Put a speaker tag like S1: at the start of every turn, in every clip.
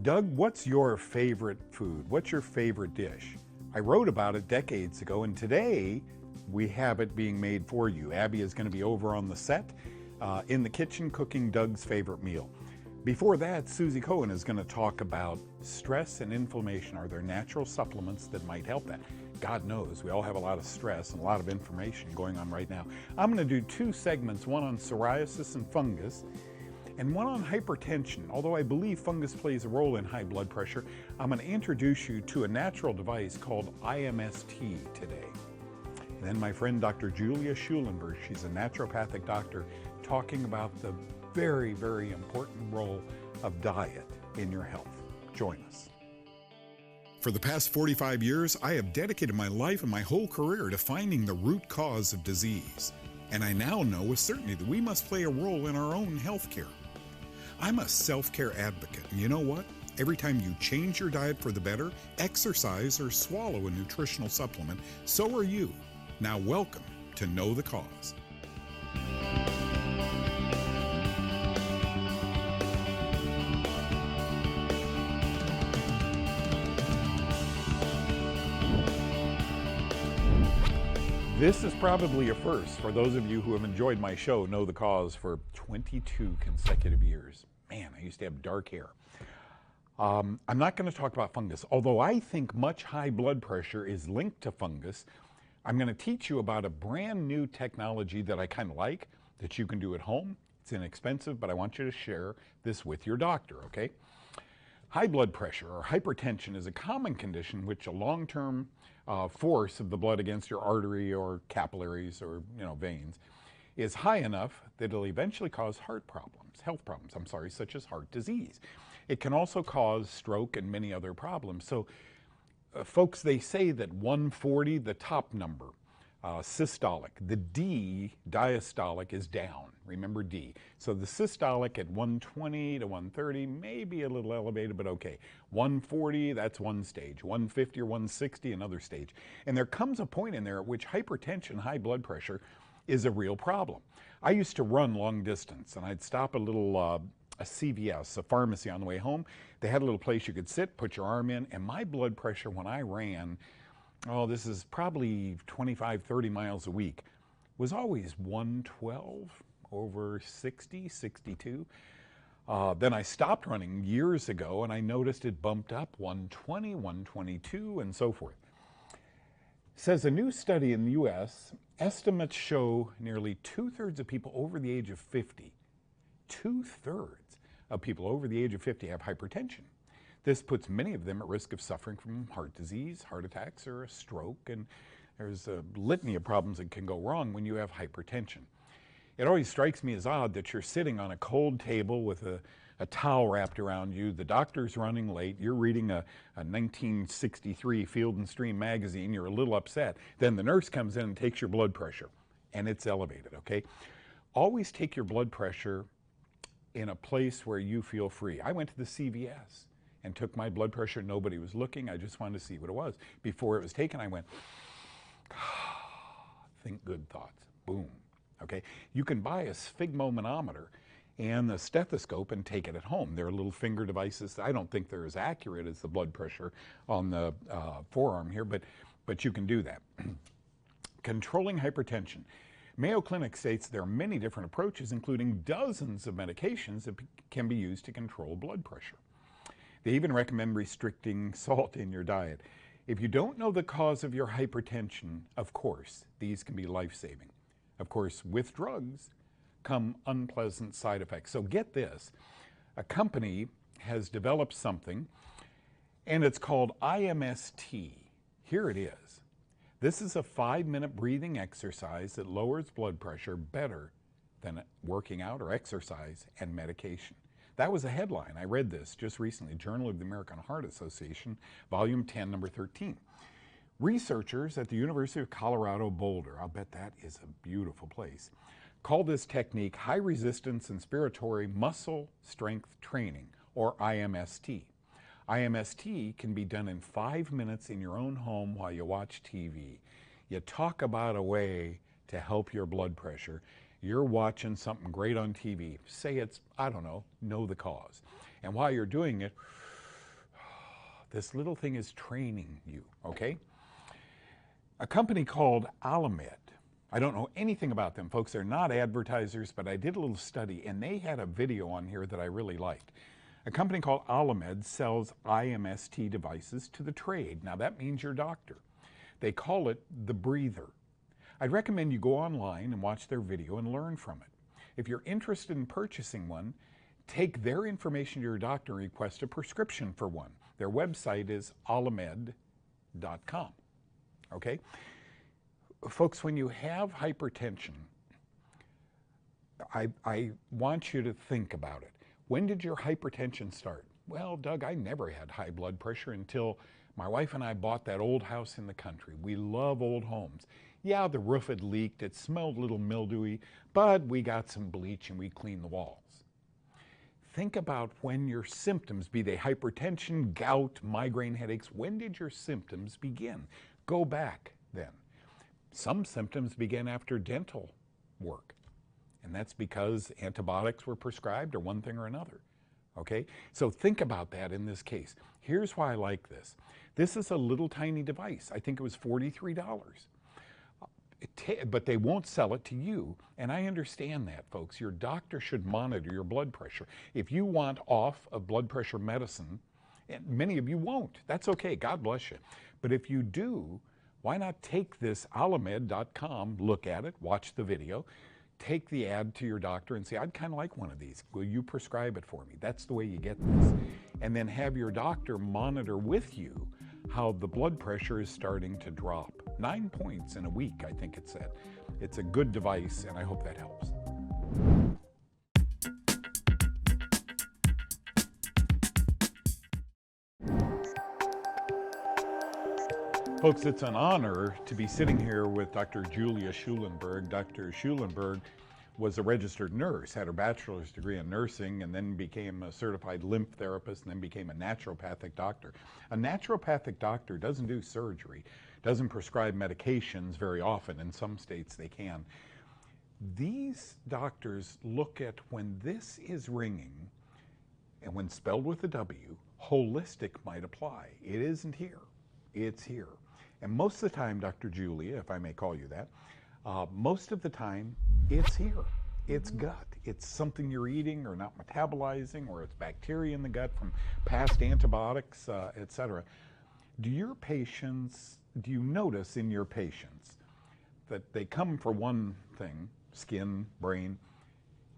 S1: Doug, what's your favorite food? What's your favorite dish? I wrote about it decades ago, and today we have it being made for you. Abby is going to be over on the set in the kitchen cooking Doug's favorite meal. Before that, Susie Cohen is going to talk about stress and inflammation. Are there natural supplements that might help that? God knows, we all have a lot of stress and a lot of information going on right now. I'm going to do two segments, one on psoriasis and fungus, and one on hypertension. Although I believe fungus plays a role in high blood pressure, I'm going to introduce you to a natural device called IMST today. And then my friend Dr. Julia Schulenberg, she's a naturopathic doctor, talking about the very, very important role of diet in your health. Join us.
S2: For the past 45 years, I have dedicated my life and my whole career to finding the root cause of disease. And I now know with certainty that we must play a role in our own health care. I'm a self-care advocate, and you know what? Every time you change your diet for the better, exercise, or swallow a nutritional supplement, so are you. Now welcome to Know the Cause.
S1: This is probably a first for those of you who have enjoyed my show, Know the Cause, for 22 consecutive years. Man, I used to have dark hair. I'm not going to talk about fungus, although I think much high blood pressure is linked to fungus. I'm going to teach you about a brand new technology that I kind of like, that you can do at home. It's inexpensive, but I want you to share this with your doctor, okay? High blood pressure or hypertension is a common condition in which a long-term force of the blood against your artery or capillaries or veins is high enough that it'll eventually cause health problems, such as heart disease. It can also cause stroke and many other problems. So folks, they say that 140, the top number, systolic, the D, diastolic, is down. Remember D. So the systolic at 120 to 130, maybe a little elevated, but okay. 140, that's one stage. 150 or 160, another stage. And there comes a point in there at which hypertension, high blood pressure, is a real problem. I used to run long distance, and I'd stop at a CVS, a pharmacy, on the way home. They had a little place you could sit, put your arm in, and my blood pressure when I ran, this is probably 25, 30 miles a week, was always 112 over 60, 62. Then I stopped running years ago, and I noticed it bumped up 120, 122, and so forth. Says a new study in the U.S., estimates show nearly 2/3 of people over the age of 50, 2/3 of people over the age of 50 have hypertension. This puts many of them at risk of suffering from heart disease, heart attacks, or a stroke, and there's a litany of problems that can go wrong when you have hypertension. It always strikes me as odd that you're sitting on a cold table with a towel wrapped around you, the doctor's running late, you're reading a 1963 Field and Stream magazine, you're a little upset, then the nurse comes in and takes your blood pressure, and it's elevated, okay? Always take your blood pressure in a place where you feel free. I went to the CVS and took my blood pressure. Nobody was looking. I just wanted to see what it was. Before it was taken, I went, think good thoughts. Boom. Okay. You can buy a sphygmomanometer and a stethoscope and take it at home. They're little finger devices. I don't think they're as accurate as the blood pressure on the forearm here, but you can do that. Controlling hypertension. Mayo Clinic states there are many different approaches, including dozens of medications that can be used to control blood pressure. They even recommend restricting salt in your diet. If you don't know the cause of your hypertension, of course, these can be life-saving. Of course, with drugs come unpleasant side effects. So get this, a company has developed something, and it's called IMST. Here it is. This is a 5-minute breathing exercise that lowers blood pressure better than working out or exercise and medication. That was a headline. I read this just recently, Journal of the American Heart Association, volume 10, number 13. Researchers at the University of Colorado Boulder, I'll bet that is a beautiful place, call this technique high resistance inspiratory muscle strength training, or IMST. IMST can be done in 5 minutes in your own home while you watch TV. You talk about a way to help your blood pressure. You're watching something great on TV. Say it's, I don't know the cause. And while you're doing it, This little thing is training you, okay? A company called Alamed. I don't know anything about them, folks. They're not advertisers, but I did a little study, and they had a video on here that I really liked. A company called Alamed sells IMST devices to the trade. Now, that means your doctor. They call it the breather. I'd recommend you go online and watch their video and learn from it. If you're interested in purchasing one, take their information to your doctor and request a prescription for one. Their website is alamed.com. Okay? Folks, when you have hypertension, I want you to think about it. When did your hypertension start? Well, Doug, I never had high blood pressure until my wife and I bought that old house in the country. We love old homes. Yeah, the roof had leaked, it smelled a little mildewy, but we got some bleach and we cleaned the walls. Think about when your symptoms, be they hypertension, gout, migraine headaches, when did your symptoms begin? Go back then. Some symptoms began after dental work, and that's because antibiotics were prescribed or one thing or another. Okay, so think about that in this case. Here's why I like this. This is a little tiny device. I think it was $43. But they won't sell it to you, and I understand that, folks. Your doctor should monitor your blood pressure. If you want off of blood pressure medicine, and many of you won't, that's okay, God bless you. But if you do, why not take this alamed.com, look at it, watch the video, take the ad to your doctor and say, I'd kind of like one of these. Will you prescribe it for me? That's the way you get this. And then have your doctor monitor with you how the blood pressure is starting to drop. 9 points in a week, I think it said. It's a good device, and I hope that helps. Folks, it's an honor to be sitting here with Dr. Julia Schulenberg. Dr. Schulenberg was a registered nurse, had her bachelor's degree in nursing, and then became a certified lymph therapist, and then became a naturopathic doctor. A naturopathic doctor doesn't do surgery, doesn't prescribe medications very often. In some states they can. These doctors look at when this is ringing, and when spelled with a W, holistic might apply. It isn't here, it's here. And most of the time, Dr. Julia, if I may call you that, most of the time, it's here. It's gut. It's something you're eating or not metabolizing, or it's bacteria in the gut from past antibiotics, etc. Do you notice in your patients that they come for one thing, skin, brain,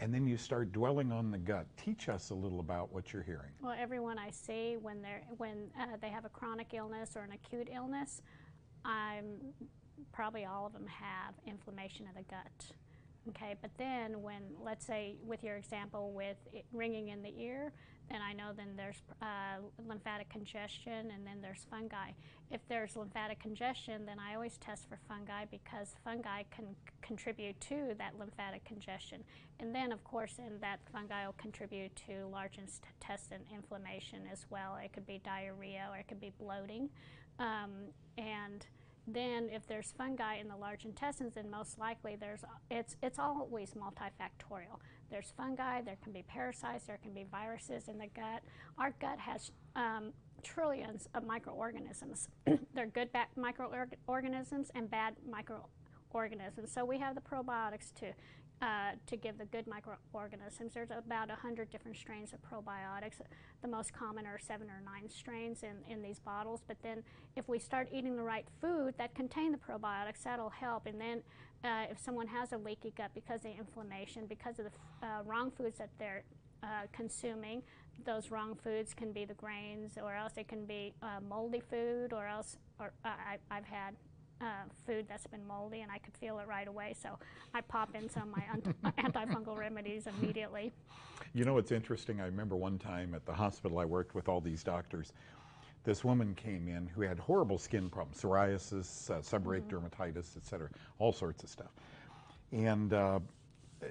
S1: and then you start dwelling on the gut? Teach us a little about what you're hearing.
S3: Well, everyone I see when they have a chronic illness or an acute illness, probably all of them have inflammation of the gut. Okay, but then when, let's say with your example with it ringing in the ear, then I know then there's lymphatic congestion, and then there's fungi. If there's lymphatic congestion, then I always test for fungi, because fungi can contribute to that lymphatic congestion. And then, of course, that fungi will contribute to large intestine inflammation as well. It could be diarrhea, or it could be bloating. And then if there's fungi in the large intestines, then most likely it's always multifactorial. There's fungi, there can be parasites, there can be viruses in the gut. Our gut has trillions of microorganisms. They're good microorganisms and bad microorganisms. So we have the probiotics to give the good microorganisms. There's about 100 different strains of probiotics. The most common are 7 or 9 strains in these bottles. But then if we start eating the right food that contain the probiotics, that'll help. And then if someone has a leaky gut because of inflammation, because of the wrong foods that they're consuming, those wrong foods can be the grains, or else it can be moldy food, or else I've had food that's been moldy, and I could feel it right away, so I pop in some of my antifungal remedies immediately.
S1: You know, it's interesting. I remember one time at the hospital I worked with all these doctors. This woman came in who had horrible skin problems, psoriasis, seborrheic dermatitis, etc., all sorts of stuff. And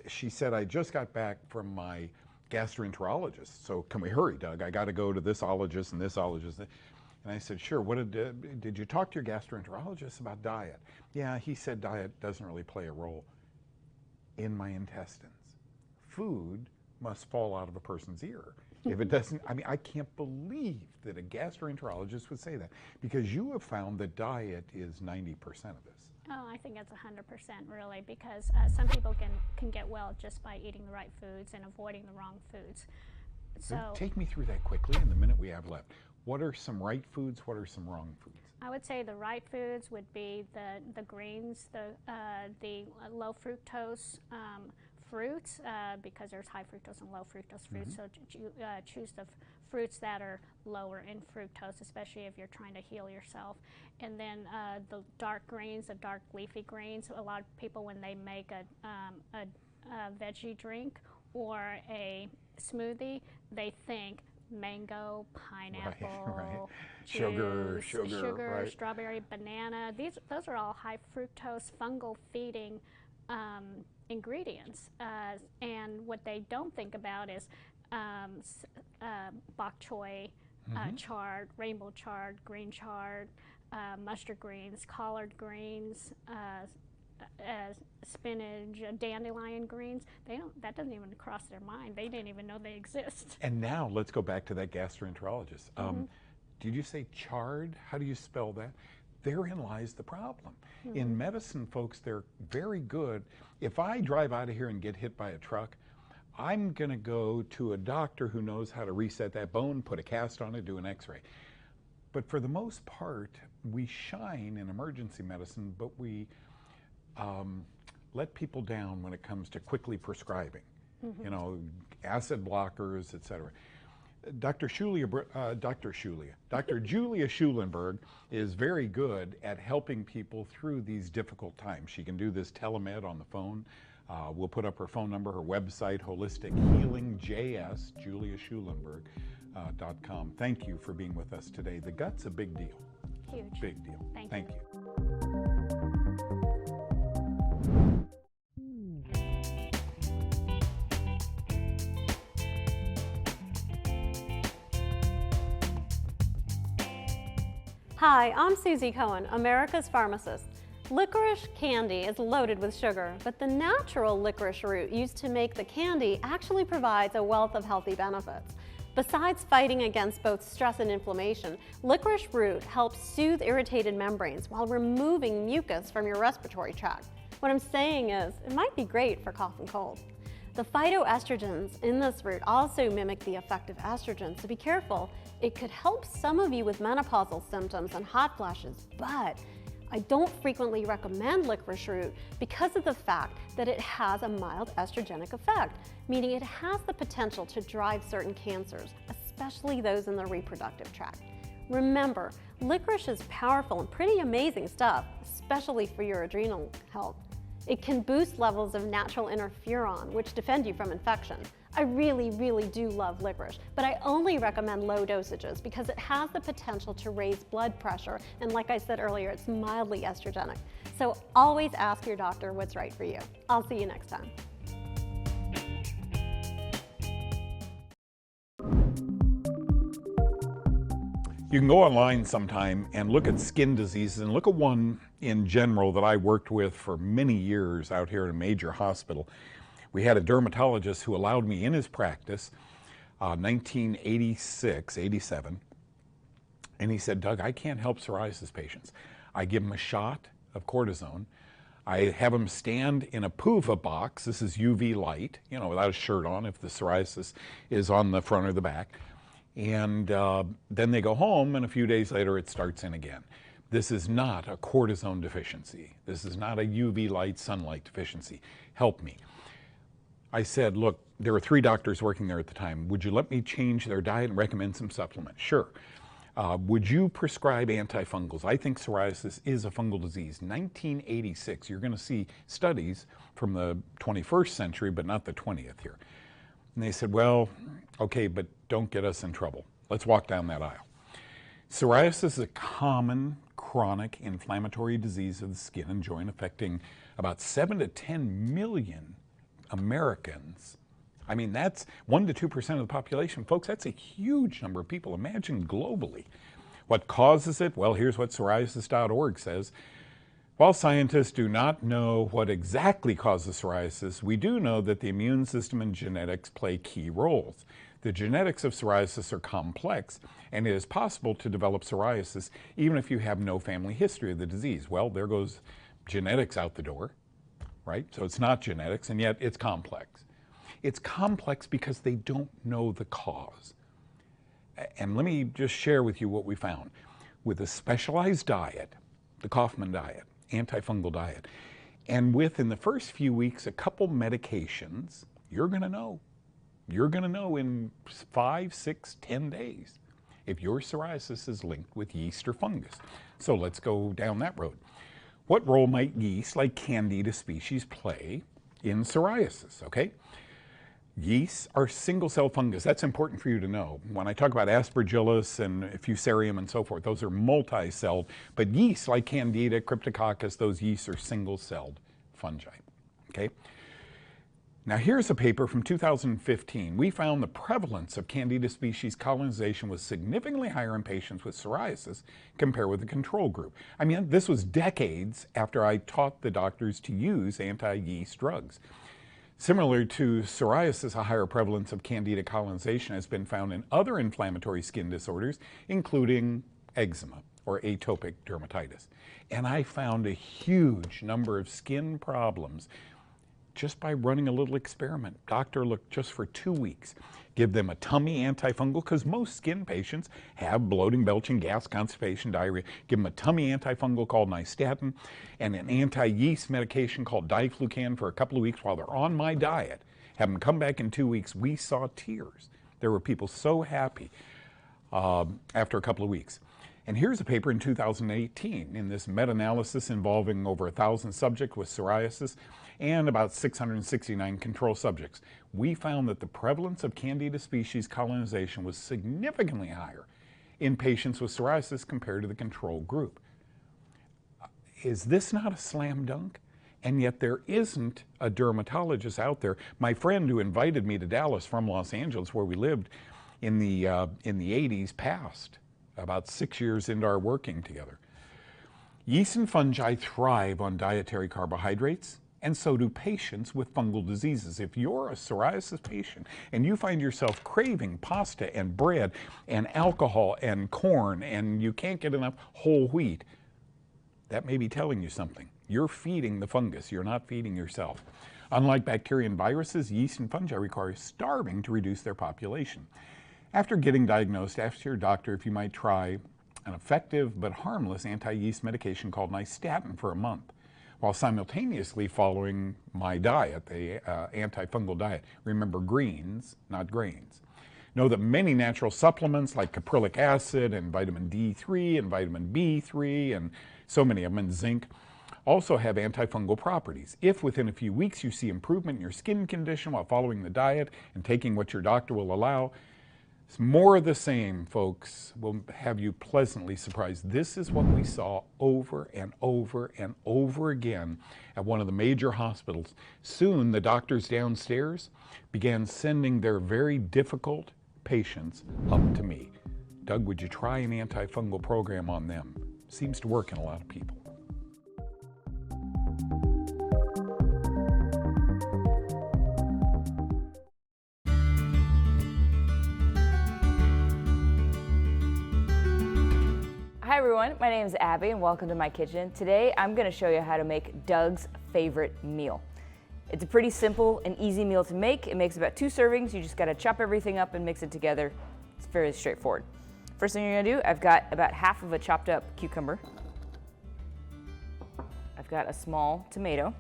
S1: she said, I just got back from my gastroenterologist, so can we hurry, Doug? I got to go to this ologist and this ologist. And I said, sure, what did you talk to your gastroenterologist about diet? Yeah, he said diet doesn't really play a role in my intestines. Food must fall out of a person's ear. If it doesn't, I mean, I can't believe that a gastroenterologist would say that, because you have found that diet is 90% of this.
S3: Oh, I think it's 100% really, because some people can get well just by eating the right foods and avoiding the wrong foods. So
S1: Take me through that quickly in the minute we have left. What are some right foods? What are some wrong foods?
S3: I would say the right foods would be the greens, the low fructose fruits, because there's high fructose and low fructose fruits. So choose the fruits that are lower in fructose, especially if you're trying to heal yourself. And then the dark greens, the dark leafy greens. A lot of people, when they make a veggie drink or a smoothie, they think mango, pineapple,
S1: right.
S3: juice,
S1: Sugar, right.
S3: strawberry, banana. Those are all high fructose, fungal feeding ingredients. And what they don't think about is bok choy, chard, rainbow chard, green chard, mustard greens, collard greens, spinach, dandelion greens. That doesn't even cross their mind. They didn't even know they exist.
S1: And now let's go back to that gastroenterologist. Did you say chard? How do you spell that? Therein lies the problem. In medicine, folks, they're very good. If I drive out of here and get hit by a truck, I'm going to go to a doctor who knows how to reset that bone, put a cast on it, do an x-ray. But for the most part, we shine in emergency medicine, but we let people down when it comes to quickly prescribing, you know, acid blockers, etc. Dr. Julia Schulenberg is very good at helping people through these difficult times. She can do this telemed on the phone. We'll put up her phone number, her website, Holistic Healing JS, JuliaSchulenberg.com. Thank you for being with us today. The gut's a big deal.
S3: Huge.
S1: Big deal.
S3: Thank you.
S4: Hi, I'm Susie Cohen, America's Pharmacist. Licorice candy is loaded with sugar, but the natural licorice root used to make the candy actually provides a wealth of healthy benefits. Besides fighting against both stress and inflammation, licorice root helps soothe irritated membranes while removing mucus from your respiratory tract. What I'm saying is, it might be great for cough and cold. The phytoestrogens in this root also mimic the effect of estrogen, so be careful. It could help some of you with menopausal symptoms and hot flashes, but I don't frequently recommend licorice root because of the fact that it has a mild estrogenic effect, meaning it has the potential to drive certain cancers, especially those in the reproductive tract. Remember, licorice is powerful and pretty amazing stuff, especially for your adrenal health. It can boost levels of natural interferon, which defend you from infection. I really, really do love licorice, but I only recommend low dosages because it has the potential to raise blood pressure, and like I said earlier, it's mildly estrogenic. So always ask your doctor what's right for you. I'll see you next time.
S1: You can go online sometime and look at skin diseases, and look at one in general that I worked with for many years out here in a major hospital. We had a dermatologist who allowed me in his practice, 1986, 87, and he said, Doug, I can't help psoriasis patients. I give them a shot of cortisone. I have them stand in a PUVA box. This is UV light, you know, without a shirt on if the psoriasis is on the front or the back. And then they go home, and a few days later it starts in again. This is not a cortisone deficiency. This is not a UV light, sunlight deficiency. Help me. I said, look, there were 3 doctors working there at the time. Would you let me change their diet and recommend some supplements? Sure. Would you prescribe antifungals? I think psoriasis is a fungal disease. 1986, you're going to see studies from the 21st century, but not the 20th here. And they said, well, okay, but don't get us in trouble. Let's walk down that aisle. Psoriasis is a common chronic inflammatory disease of the skin and joint affecting about 7 to 10 million Americans. I mean, that's 1 to 2% of the population. Folks, that's a huge number of people. Imagine globally. What causes it? Well, here's what psoriasis.org says. While scientists do not know what exactly causes psoriasis, we do know that the immune system and genetics play key roles. The genetics of psoriasis are complex, and it is possible to develop psoriasis even if you have no family history of the disease. Well, there goes genetics out the door, right? So it's not genetics, and yet it's complex. It's complex because they don't know the cause. And let me just share with you what we found. With a specialized diet, the Kaufman diet, antifungal diet, and with, in the first few weeks, a couple medications, you're going to know. You're going to know in 5, 6, 10 days if your psoriasis is linked with yeast or fungus. So let's go down that road. What role might yeast, like Candida species, play in psoriasis, okay? Yeasts are single-cell fungus. That's important for you to know. When I talk about Aspergillus and Fusarium and so forth, those are multi-celled, but yeasts like Candida, Cryptococcus, those yeasts are single-celled fungi, okay? Now here's a paper from 2015. We found the prevalence of Candida species colonization was significantly higher in patients with psoriasis compared with the control group. I mean, this was decades after I taught the doctors to use anti-yeast drugs. Similar to psoriasis, a higher prevalence of Candida colonization has been found in other inflammatory skin disorders, including eczema or atopic dermatitis. And I found a huge number of skin problems just by running a little experiment. Doctor looked just for 2 weeks. Give them a tummy antifungal, because most skin patients have bloating, belching, gas, constipation, diarrhea. Give them a tummy antifungal called nystatin and an anti-yeast medication called diflucan for a couple of weeks while they're on my diet. Have them come back in 2 weeks. We saw tears. There were people so happy after a couple of weeks. And here's a paper in 2018 in this meta-analysis involving over 1,000 subjects with psoriasis and about 669 control subjects. We found that the prevalence of Candida species colonization was significantly higher in patients with psoriasis compared to the control group. Is this not a slam dunk? And yet there isn't a dermatologist out there. My friend who invited me to Dallas from Los Angeles, where we lived in the 80s, passed about 6 years into our working together. Yeast and fungi thrive on dietary carbohydrates, and so do patients with fungal diseases. If you're a psoriasis patient and you find yourself craving pasta and bread and alcohol and corn and you can't get enough whole wheat, that may be telling you something. You're feeding the fungus, you're not feeding yourself. Unlike bacteria and viruses, yeast and fungi require starving to reduce their population. After getting diagnosed, ask your doctor if you might try an effective but harmless anti-yeast medication called nystatin for a month, while simultaneously following my diet, the antifungal diet. Remember, greens, not grains. Know that many natural supplements like caprylic acid and vitamin D3 and vitamin B3 and so many of them, and zinc, also have antifungal properties. If within a few weeks you see improvement in your skin condition while following the diet and taking what your doctor will allow, it's more of the same, folks. Will have you pleasantly surprised. This is what we saw over and over and over again at one of the major hospitals. Soon, the doctors downstairs began sending their very difficult patients up to me. Doug, would you try an antifungal program on them? Seems to work in a lot of people.
S5: Hi everyone, my name is Abby and welcome to my kitchen. Today I'm going to show you how to make Doug's favorite meal. It's a pretty simple and easy meal to make. It makes about 2 servings. You just got to chop everything up and mix it together. It's very straightforward. First thing you're going to do, I've got about half of a chopped up cucumber. I've got a small tomato,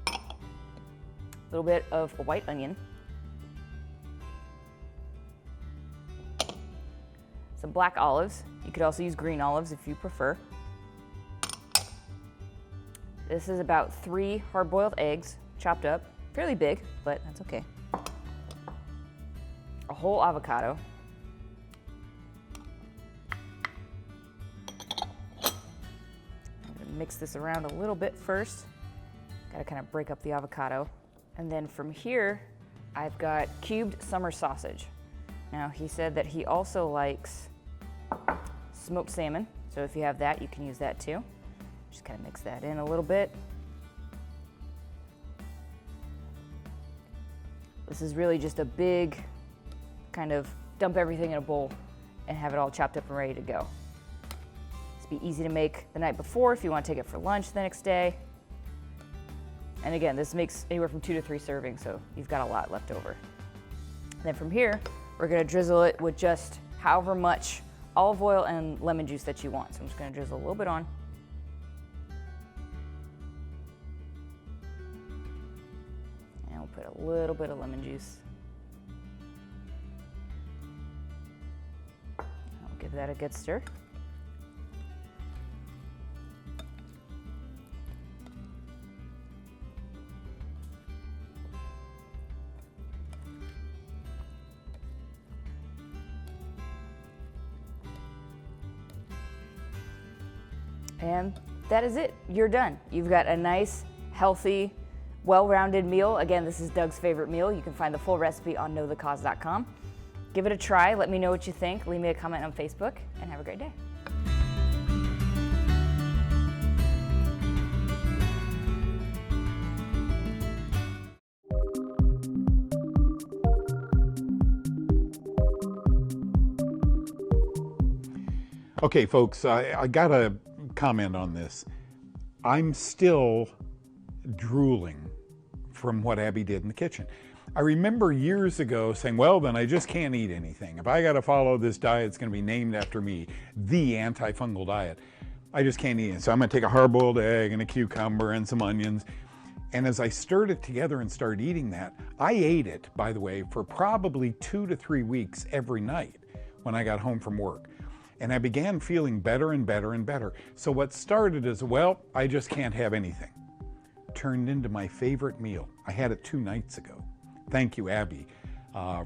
S5: a little bit of a white onion, some black olives. You could also use green olives if you prefer. This is about 3 hard-boiled eggs, chopped up, fairly big, but that's okay. A whole avocado. I'm gonna mix this around a little bit first. Gotta kind of break up the avocado. And then from here, I've got cubed summer sausage. Now, he said that he also likes smoked salmon, so if you have that, you can use that too. Just kind of mix that in a little bit. This is really just a big kind of dump everything in a bowl and have it all chopped up and ready to go. It's be easy to make the night before if you want to take it for lunch the next day. And again, this makes anywhere from 2 to 3 servings, so you've got a lot left over. And then from here, we're gonna drizzle it with just however much olive oil and lemon juice that you want. So I'm just gonna drizzle a little bit on. And we'll put a little bit of lemon juice. I'll give that a good stir. And that is it. You're done. You've got a nice, healthy, well-rounded meal. Again, this is Doug's favorite meal. You can find the full recipe on knowthecause.com. Give it a try. Let me know what you think. Leave me a comment on Facebook, and have a great day.
S1: Okay, folks, I got to comment on this. I'm still drooling from what Abby did in the kitchen. I remember years ago saying, well, then I just can't eat anything. If I got to follow this diet, it's going to be named after me, the antifungal diet. I just can't eat it. So I'm going to take a hard-boiled egg and a cucumber and some onions. And as I stirred it together and started eating that, I ate it, by the way, for probably 2 to 3 weeks every night when I got home from work. And I began feeling better and better and better. So what started as, well, I just can't have anything, turned into my favorite meal. I had it 2 nights ago. Thank you, Abby,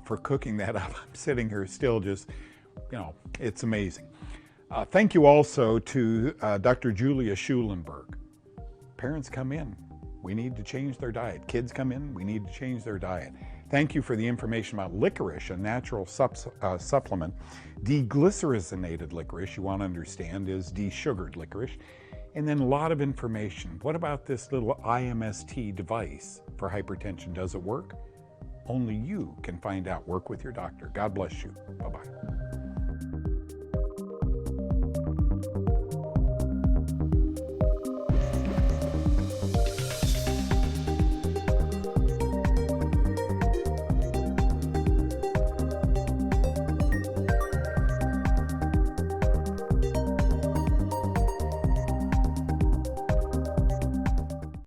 S1: for cooking that up. I'm sitting here still just, it's amazing. Thank you also to Dr. Julia Schulenberg. Parents come in, we need to change their diet. Kids come in, we need to change their diet. Thank you for the information about licorice, a natural supplement. Deglycerinated licorice, you want to understand, is desugared licorice. And then a lot of information. What about this little IMST device for hypertension? Does it work? Only you can find out. Work with your doctor. God bless you. Bye-bye.